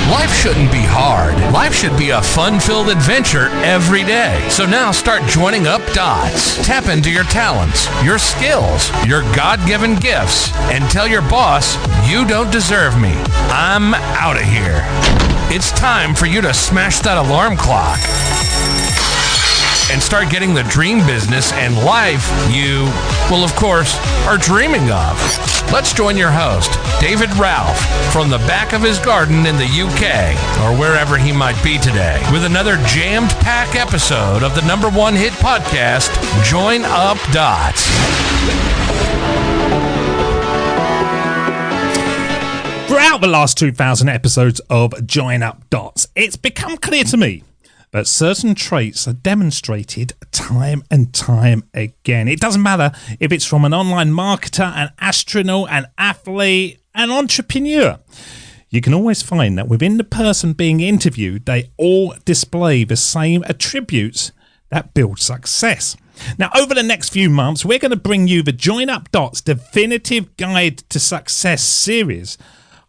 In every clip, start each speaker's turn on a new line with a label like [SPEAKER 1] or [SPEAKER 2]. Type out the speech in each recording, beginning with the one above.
[SPEAKER 1] Life shouldn't be hard. Life should be a fun-filled adventure every day. So now start joining up dots. Tap into your talents, your skills, your God-given gifts, and tell your boss, you don't deserve me. I'm out of here. It's time for you to smash that alarm clock and start getting the dream business and life you, well, of course, are dreaming of. Let's join your host, David Ralph, from the back of his garden in the UK, or wherever he might be today, with another jammed-packed episode of the #1 hit podcast, Join Up Dots.
[SPEAKER 2] Throughout the last 2,000 episodes of Join Up Dots, it's become clear to me that certain traits are demonstrated time and time again. It doesn't matter if it's from an online marketer, an astronaut, an athlete, an entrepreneur. You can always find that within the person being interviewed, they all display the same attributes that build success. Now, over the next few months, we're going to bring you the Join Up Dots Definitive Guide to Success series,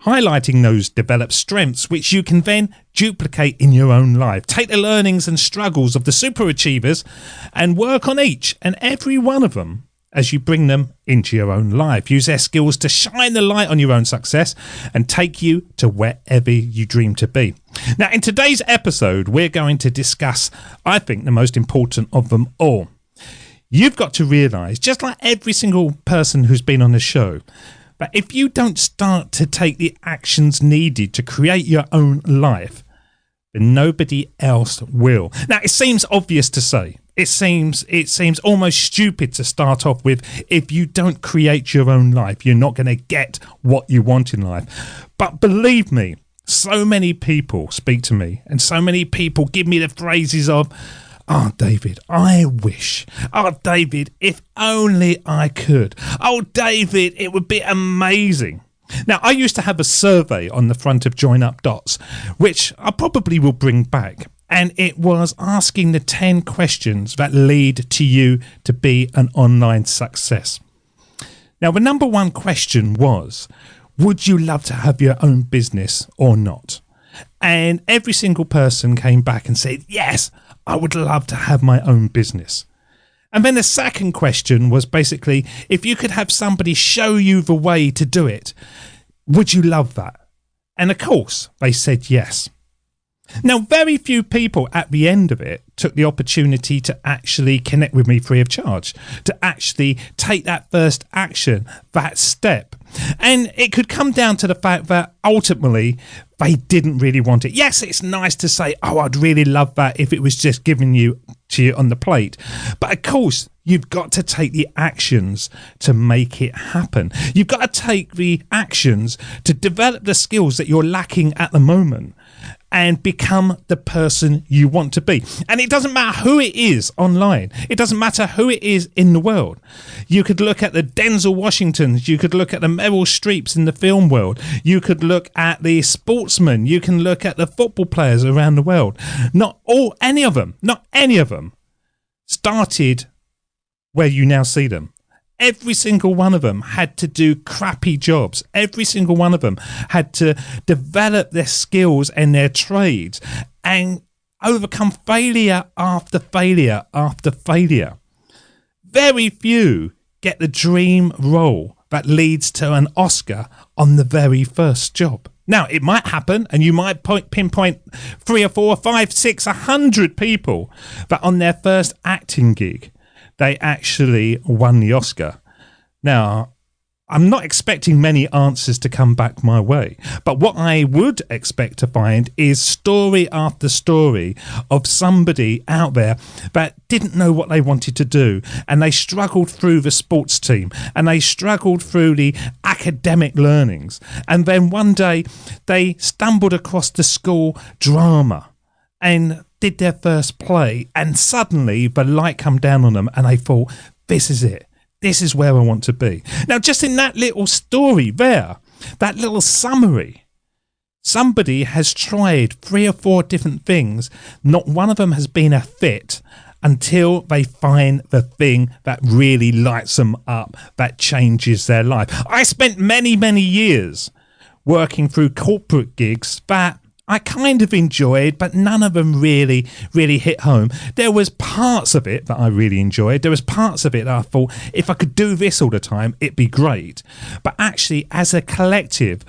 [SPEAKER 2] highlighting those developed strengths which you can then duplicate in your own life. Take the learnings and struggles of the super achievers and work on each and every one of them as you bring them into your own life. Use their skills to shine the light on your own success and take you to wherever you dream to be. Now, in today's episode, we're going to discuss, I think, the most important of them all. You've got to realize, just like every single person who's been on the show, but if you don't start to take the actions needed to create your own life, then nobody else will. Now, it seems obvious to say. It seems almost stupid to start off with, if you don't create your own life, you're not going to get what you want in life. But believe me, so many people speak to me and so many people give me the phrases of, "Oh, David, I wish. Oh, David, if only I could. Oh, David, it would be amazing." Now, I used to have a survey on the front of Join Up Dots, which I probably will bring back. And it was asking the 10 questions that lead to you to be an online success. Now, the number one question was, would you love to have your own business or not? And every single person came back and said, yes, I would love to have my own business. And then the second question was basically, if you could have somebody show you the way to do it, would you love that? And of course, they said yes. Now, very few people at the end of it took the opportunity to actually connect with me free of charge, to actually take that first action, that step. And it could come down to the fact that ultimately they didn't really want it. Yes, it's nice to say, oh, I'd really love that if it was just given to you on the plate. But of course, you've got to take the actions to make it happen. You've got to take the actions to develop the skills that you're lacking at the moment and become the person you want to be. And it doesn't matter who it is online. It doesn't matter who it is in the world. You could look at the Denzel Washingtons. You could look at the Meryl Streeps in the film world. You could look at the sportsmen. You can look at the football players around the world. Not any of them started where you now see them. Every single one of them had to do crappy jobs. Every single one of them had to develop their skills and their trades and overcome failure after failure after failure. Very few get the dream role that leads to an Oscar on the very first job. Now, it might happen, and you might pinpoint 3 or 4 or 5, 6, 100 people that on their first acting gig, they actually won the Oscar. Now, I'm not expecting many answers to come back my way, but what I would expect to find is story after story of somebody out there that didn't know what they wanted to do, and they struggled through the sports team, and they struggled through the academic learnings, and then one day they stumbled across the school drama and did their first play, and suddenly the light come down on them and they thought, this is it. This is where I want to be. Now, just in that little story there, that little summary, somebody has tried 3 or 4 different things. Not one of them has been a fit until they find the thing that really lights them up, that changes their life. I spent many, many years working through corporate gigs that I kind of enjoyed, but none of them really hit home. There was parts of it that I really enjoyed. There was parts of it that I thought, if I could do this all the time, it'd be great. But actually, as a collective,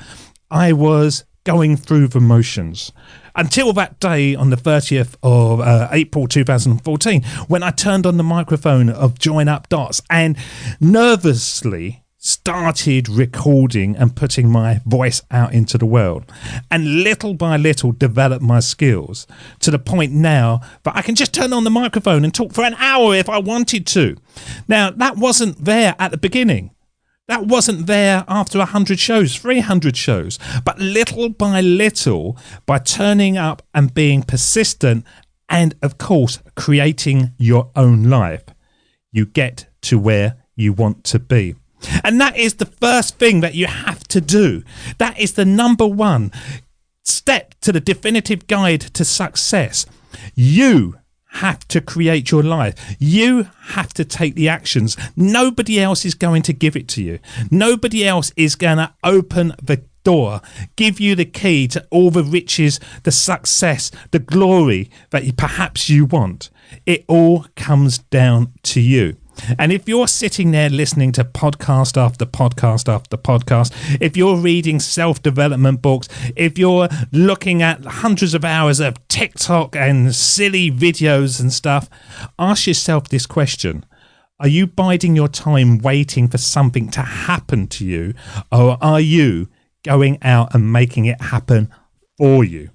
[SPEAKER 2] I was going through the motions. Until that day on the 30th of April 2014, when I turned on the microphone of Join Up Dots and nervously started recording and putting my voice out into the world, and little by little developed my skills to the point now that I can just turn on the microphone and talk for an hour if I wanted to. Now, that wasn't there at the beginning. That wasn't there after 100 shows, 300 shows. But little by little, by turning up and being persistent and, of course, creating your own life, you get to where you want to be. And that is the first thing that you have to do. That is the number one step to the definitive guide to success. You have to create your life. You have to take the actions. Nobody else is going to give it to you. Nobody else is going to open the door, give you the key to all the riches, the success, the glory that perhaps you want. It all comes down to you. And if you're sitting there listening to podcast after podcast after podcast, if you're reading self-development books, if you're looking at hundreds of hours of TikTok and silly videos and stuff, ask yourself this question. Are you biding your time waiting for something to happen to you, or are you going out and making it happen for you?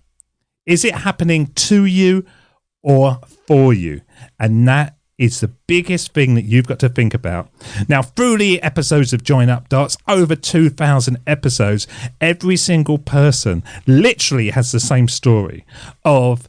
[SPEAKER 2] Is it happening to you or for you? And that is the biggest thing that you've got to think about. Now, through the episodes of Join Up Dots, over 2,000 episodes, every single person literally has the same story of,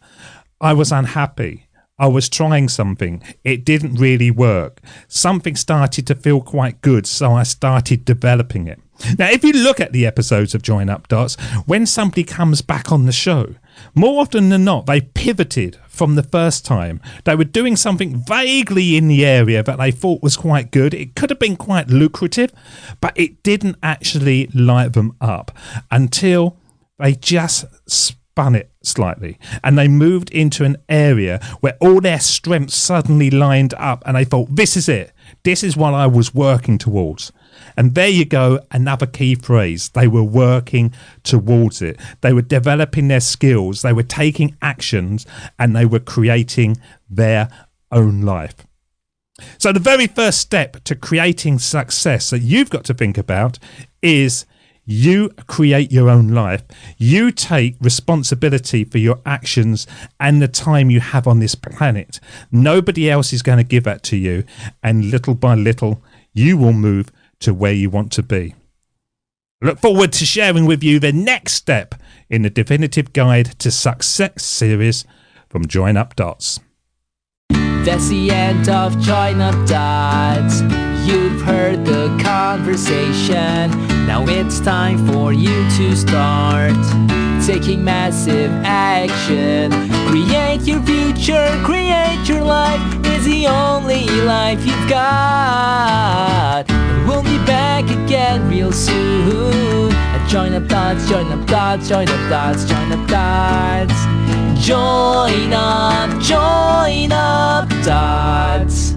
[SPEAKER 2] I was unhappy. I was trying something. It didn't really work. Something started to feel quite good, so I started developing it. Now, if you look at the episodes of Join Up Dots, when somebody comes back on the show, more often than not, they pivoted from the first time. They were doing something vaguely in the area that they thought was quite good. It could have been quite lucrative, but it didn't actually light them up until they just spun it slightly and they moved into an area where all their strengths suddenly lined up and they thought, this is it. This is what I was working towards. And there you go, another key phrase. They were working towards it. They were developing their skills. They were taking actions and they were creating their own life. So the very first step to creating success that you've got to think about is you create your own life. You take responsibility for your actions and the time you have on this planet. Nobody else is going to give that to you. And little by little, you will move to where you want to be. Look forward to sharing with you the next step in the Definitive Guide to Success series from Join Up Dots.
[SPEAKER 3] That's the end of Join Up Dots. You've heard the conversation. Now it's time for you to start taking massive action. Create your future, create your life. It's the only life you've got. We'll be back again real soon. Join Up Dots, Join Up Dots, Join Up Dots, Join Up Dots. Join Up Dots.